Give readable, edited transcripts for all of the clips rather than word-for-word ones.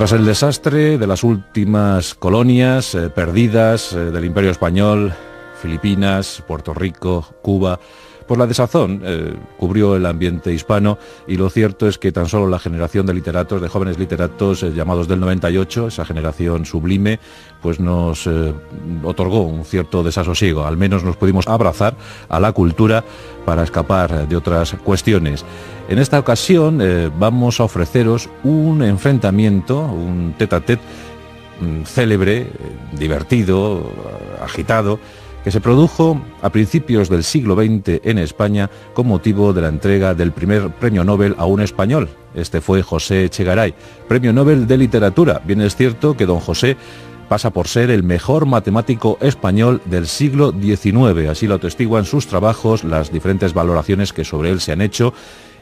Tras el desastre de las últimas colonias perdidas del Imperio Español, Filipinas, Puerto Rico, Cuba, pues la desazón cubrió el ambiente hispano, y lo cierto es que tan solo la generación de literatos, de jóvenes literatos llamados del 98, esa generación sublime, pues nos otorgó un cierto desasosiego. Al menos nos pudimos abrazar a la cultura para escapar de otras cuestiones. En esta ocasión vamos a ofreceros un enfrentamiento, un tête-à-tête célebre, divertido, agitado, que se produjo a principios del siglo XX en España con motivo de la entrega del primer premio Nobel a un español. Este fue José Echegaray, premio Nobel de Literatura. Bien es cierto que don José pasa por ser el mejor matemático español del siglo XIX, así lo atestiguan sus trabajos, las diferentes valoraciones que sobre él se han hecho.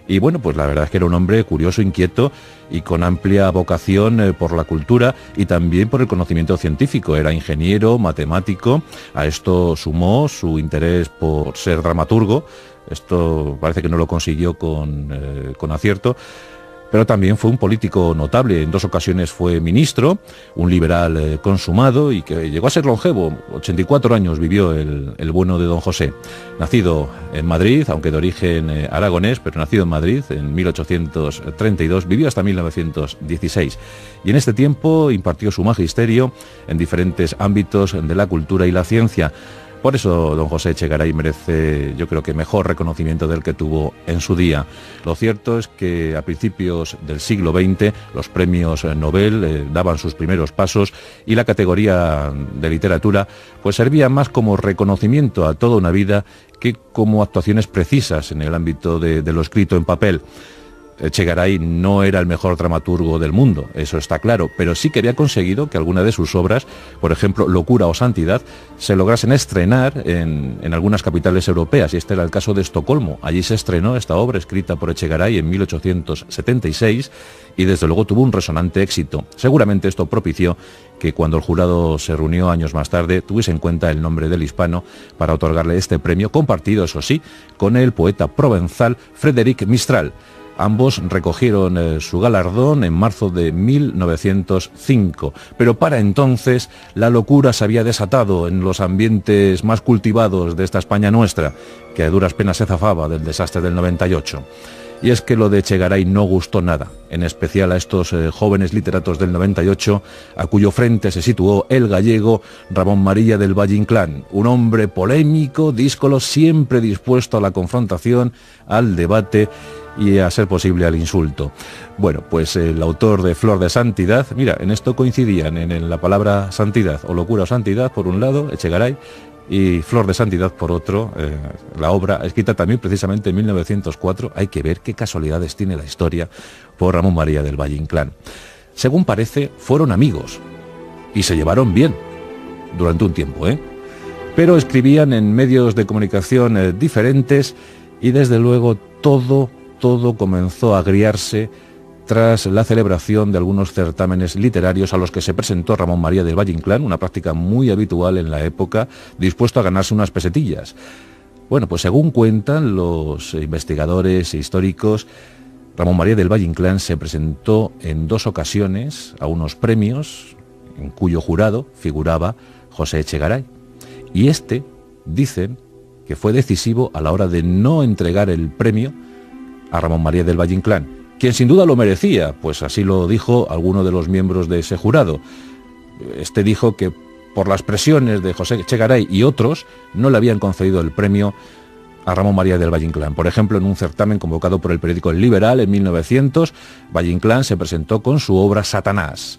Y bueno, pues la verdad es que era un hombre curioso, inquieto y con amplia vocación por la cultura y también por el conocimiento científico. Era ingeniero, matemático, a esto sumó su interés por ser dramaturgo. Esto parece que no lo consiguió con acierto. Pero también fue un político notable. En 2 ocasiones fue ministro, un liberal consumado y que llegó a ser longevo. 84 años vivió el bueno de don José. Nacido en Madrid, aunque de origen aragonés, pero nacido en Madrid en 1832, vivió hasta 1916. Y en este tiempo impartió su magisterio en diferentes ámbitos de la cultura y la ciencia. Por eso don José Echegaray merece, yo creo que mejor reconocimiento del que tuvo en su día. Lo cierto es que a principios del siglo XX los premios Nobel daban sus primeros pasos y la categoría de literatura pues servía más como reconocimiento a toda una vida que como actuaciones precisas en el ámbito de lo escrito en papel. Echegaray no era el mejor dramaturgo del mundo, eso está claro, pero sí que había conseguido que alguna de sus obras, por ejemplo, Locura o Santidad, se lograsen estrenar en algunas capitales europeas, y este era el caso de Estocolmo. Allí se estrenó esta obra escrita por Echegaray en 1876 y desde luego tuvo un resonante éxito. Seguramente esto propició que cuando el jurado se reunió años más tarde tuviese en cuenta el nombre del hispano para otorgarle este premio, compartido, eso sí, con el poeta provenzal Frédéric Mistral. Ambos recogieron su galardón en marzo de 1905, pero para entonces la locura se había desatado en los ambientes más cultivados de esta España nuestra, que a duras penas se zafaba del desastre del 98. Y es que lo de Echegaray no gustó nada, en especial a estos jóvenes literatos del 98, a cuyo frente se situó el gallego Ramón María del Valle Inclán, un hombre polémico, díscolo, siempre dispuesto a la confrontación, al debate y a ser posible al insulto. Bueno, pues el autor de Flor de Santidad, mira, en esto coincidían en la palabra santidad o locura o santidad por un lado, Echegaray, y Flor de Santidad por otro, la obra escrita también precisamente en 1904, hay que ver qué casualidades tiene la historia, por Ramón María del Valle Inclán. Según parece, fueron amigos y se llevaron bien durante un tiempo, pero escribían en medios de comunicación diferentes y desde luego todo comenzó a agriarse tras la celebración de algunos certámenes literarios a los que se presentó Ramón María del Valle Inclán, una práctica muy habitual en la época, dispuesto a ganarse unas pesetillas. Bueno, pues según cuentan los investigadores e históricos, Ramón María del Valle Inclán se presentó en 2 ocasiones a unos premios en cuyo jurado figuraba José Echegaray. Y dicen que fue decisivo a la hora de no entregar el premio a Ramón María del Valle Inclán, quien sin duda lo merecía, pues así lo dijo alguno de los miembros de ese jurado. Dijo que por las presiones de José Echegaray y otros no le habían concedido el premio a Ramón María del Valle Inclán. Por ejemplo, en un certamen convocado por el periódico El Liberal en 1900, Valle Inclán se presentó con su obra Satanás.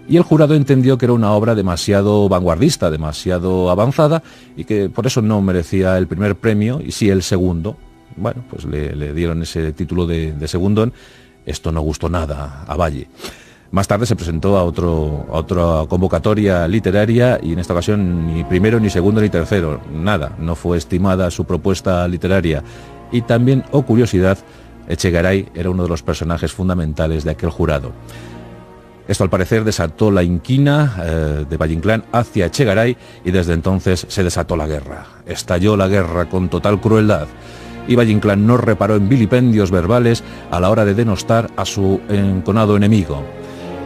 Y el jurado entendió que era una obra demasiado vanguardista, demasiado avanzada, y que por eso no merecía el primer premio y sí el segundo. Bueno, pues le dieron ese título de segundón. Esto no gustó nada a Valle. Más tarde se presentó a otra convocatoria literaria y en esta ocasión ni primero, ni segundo, ni tercero. Nada, no fue estimada su propuesta literaria. Y también, curiosidad, Echegaray era uno de los personajes fundamentales de aquel jurado. Esto al parecer desató la inquina de Valle Inclán hacia Echegaray y desde entonces se desató la guerra. Estalló la guerra con total crueldad. Y Valle Inclán no reparó en vilipendios verbales a la hora de denostar a su enconado enemigo.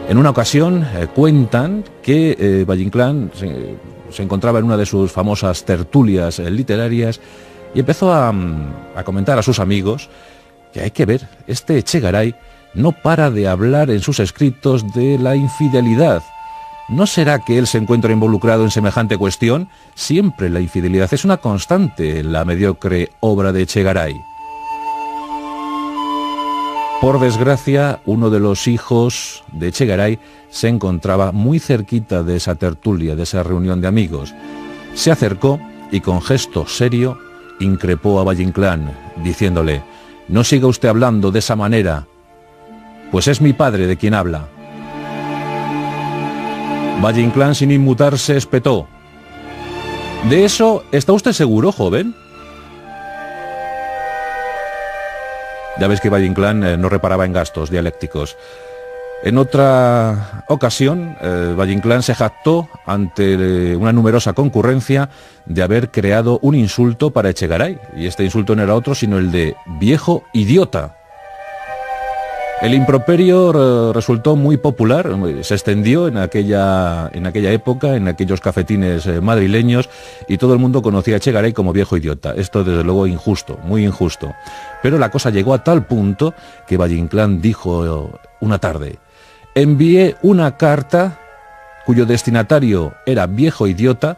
En una ocasión cuentan que Valle Inclán se encontraba en una de sus famosas tertulias literarias y empezó a comentar a sus amigos que hay que ver, este Echegaray no para de hablar en sus escritos de la infidelidad. ¿No será que él se encuentra involucrado en semejante cuestión? Siempre la infidelidad es una constante en la mediocre obra de Echegaray. Por desgracia, uno de los hijos de Echegaray se encontraba muy cerquita de esa tertulia, de esa reunión de amigos. Se acercó y con gesto serio increpó a Valle Inclán, diciéndole: «No siga usted hablando de esa manera, pues es mi padre de quien habla». Valle Inclán, sin inmutarse, espetó: «¿De eso está usted seguro, joven?». Ya ves que Valle Inclán no reparaba en gastos dialécticos. En otra ocasión, Valle Inclán se jactó ante una numerosa concurrencia de haber creado un insulto para Echegaray, y este insulto no era otro sino el de viejo idiota. El improperio resultó muy popular, se extendió en aquella época, en aquellos cafetines madrileños, y todo el mundo conocía a Echegaray como viejo idiota. Esto desde luego injusto, muy injusto. Pero la cosa llegó a tal punto que Valle Inclán dijo una tarde: «Envié una carta cuyo destinatario era viejo idiota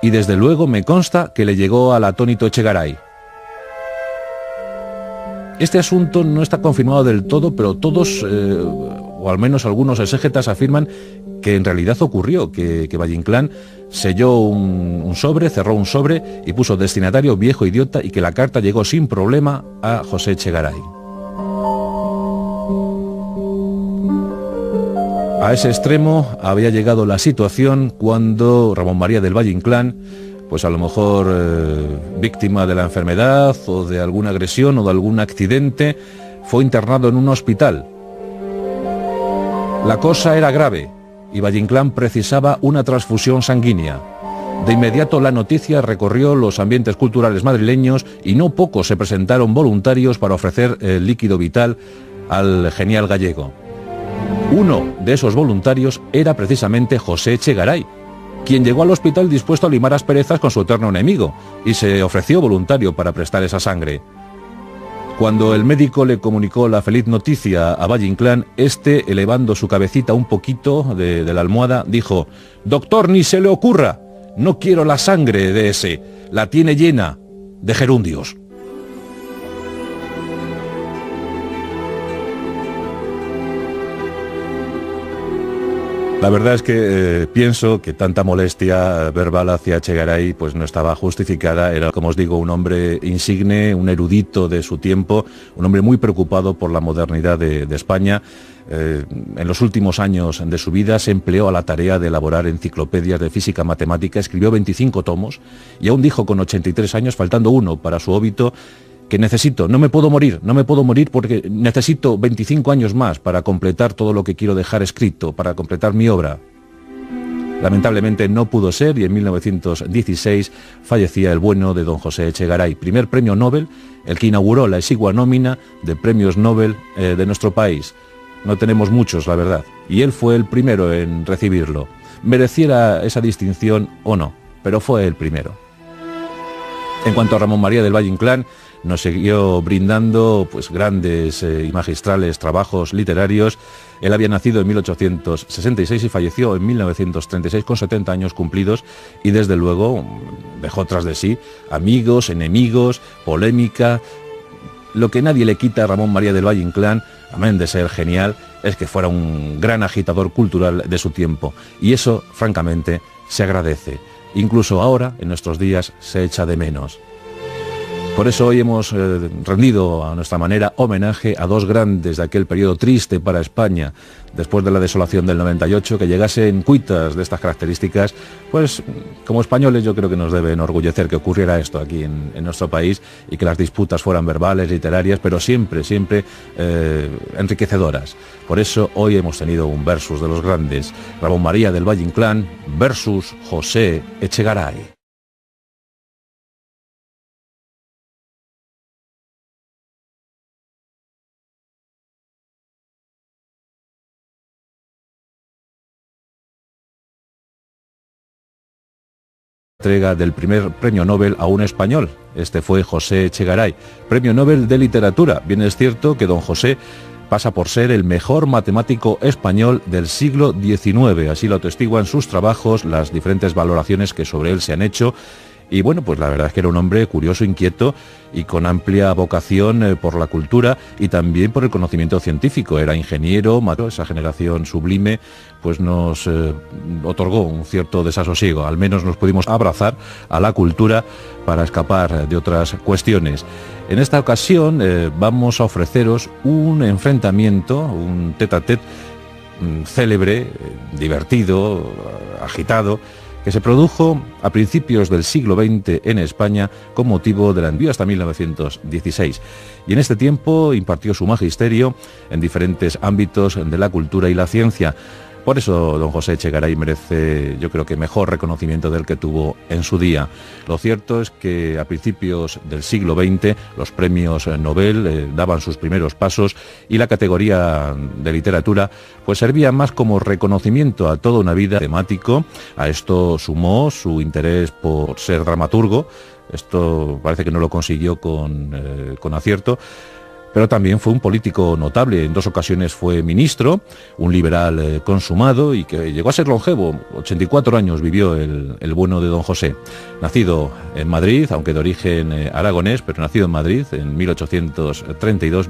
y desde luego me consta que le llegó al atónito Echegaray». Este asunto no está confirmado del todo, pero todos, o al menos algunos exégetas, afirman que en realidad ocurrió, que Valle Inclán selló un sobre, cerró un sobre y puso destinatario viejo idiota, y que la carta llegó sin problema a José Echegaray. A ese extremo había llegado la situación cuando Ramón María del Valle Inclán, pues a lo mejor víctima de la enfermedad o de alguna agresión o de algún accidente, fue internado en un hospital. La cosa era grave y Valle Inclán precisaba una transfusión sanguínea. De inmediato la noticia recorrió los ambientes culturales madrileños y no pocos se presentaron voluntarios para ofrecer el líquido vital al genial gallego. Uno de esos voluntarios era precisamente José Echegaray, quien llegó al hospital dispuesto a limar asperezas con su eterno enemigo, y se ofreció voluntario para prestar esa sangre. Cuando el médico le comunicó la feliz noticia a Valle Inclán, este, elevando su cabecita un poquito de la almohada, dijo: «Doctor, ni se le ocurra, no quiero la sangre de ese, la tiene llena de gerundios». La verdad es que pienso que tanta molestia verbal hacia Echegaray pues no estaba justificada. Era, como os digo, un hombre insigne, un erudito de su tiempo, un hombre muy preocupado por la modernidad de España. En los últimos años de su vida se empleó a la tarea de elaborar enciclopedias de física matemática, escribió 25 tomos y aún dijo con 83 años, faltando uno para su óbito, que no me puedo morir porque necesito 25 años más para completar todo lo que quiero dejar escrito, para completar mi obra. Lamentablemente no pudo ser y en 1916 fallecía el bueno de don José Echegaray, primer premio Nobel, el que inauguró la exigua nómina de premios Nobel de nuestro país. No tenemos muchos, la verdad, y él fue el primero en recibirlo. Mereciera esa distinción o no, pero fue el primero. En cuanto a Ramón María del Valle Inclán, nos siguió brindando pues grandes y magistrales trabajos literarios. Él había nacido en 1866 y falleció en 1936 con 70 años cumplidos, y desde luego dejó tras de sí amigos, enemigos, polémica. Lo que nadie le quita a Ramón María del Valle Inclán, amén de ser genial, es que fuera un gran agitador cultural de su tiempo, y eso francamente se agradece. Incluso ahora, en nuestros días, se echa de menos. Por eso hoy hemos rendido a nuestra manera homenaje a dos grandes de aquel periodo triste para España, después de la desolación del 98, que llegasen cuitas de estas características. Pues como españoles yo creo que nos debe enorgullecer que ocurriera esto aquí en nuestro país, y que las disputas fueran verbales, literarias, pero siempre enriquecedoras. Por eso hoy hemos tenido un versus de los grandes, Ramón María del Valle Inclán versus José Echegaray. Entrega del primer premio Nobel a un español. Este fue José Echegaray, premio Nobel de Literatura. Bien es cierto que don José pasa por ser el mejor matemático español del siglo XIX. Así lo atestiguan sus trabajos, las diferentes valoraciones que sobre él se han hecho. Y bueno, pues la verdad es que era un hombre curioso, inquieto y con amplia vocación por la cultura y también por el conocimiento científico. Era ingeniero, esa generación sublime pues nos otorgó un cierto desasosiego. Al menos nos pudimos abrazar a la cultura para escapar de otras cuestiones. En esta ocasión vamos a ofreceros un enfrentamiento, un tête-à-tête célebre, divertido, agitado, que se produjo a principios del siglo XX en España con motivo del envío hasta 1916. Y en este tiempo impartió su magisterio en diferentes ámbitos de la cultura y la ciencia. Por eso don José Echegaray merece, yo creo que mejor reconocimiento del que tuvo en su día. Lo cierto es que a principios del siglo XX los premios Nobel daban sus primeros pasos y la categoría de literatura pues servía más como reconocimiento a toda una vida temático. A esto sumó su interés por ser dramaturgo. Esto parece que no lo consiguió con acierto. Pero también fue un político notable. En 2 ocasiones fue ministro, un liberal consumado y que llegó a ser longevo. 84 años vivió el bueno de don José. Nacido en Madrid, aunque de origen aragonés, pero nacido en Madrid en 1832.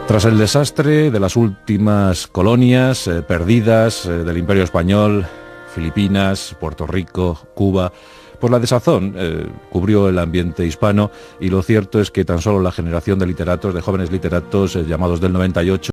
Tras el desastre de las últimas colonias perdidas del Imperio Español, Filipinas, Puerto Rico, Cuba, por la desazón cubrió el ambiente hispano y lo cierto es que tan solo la generación de literatos, de jóvenes literatos llamados del 98,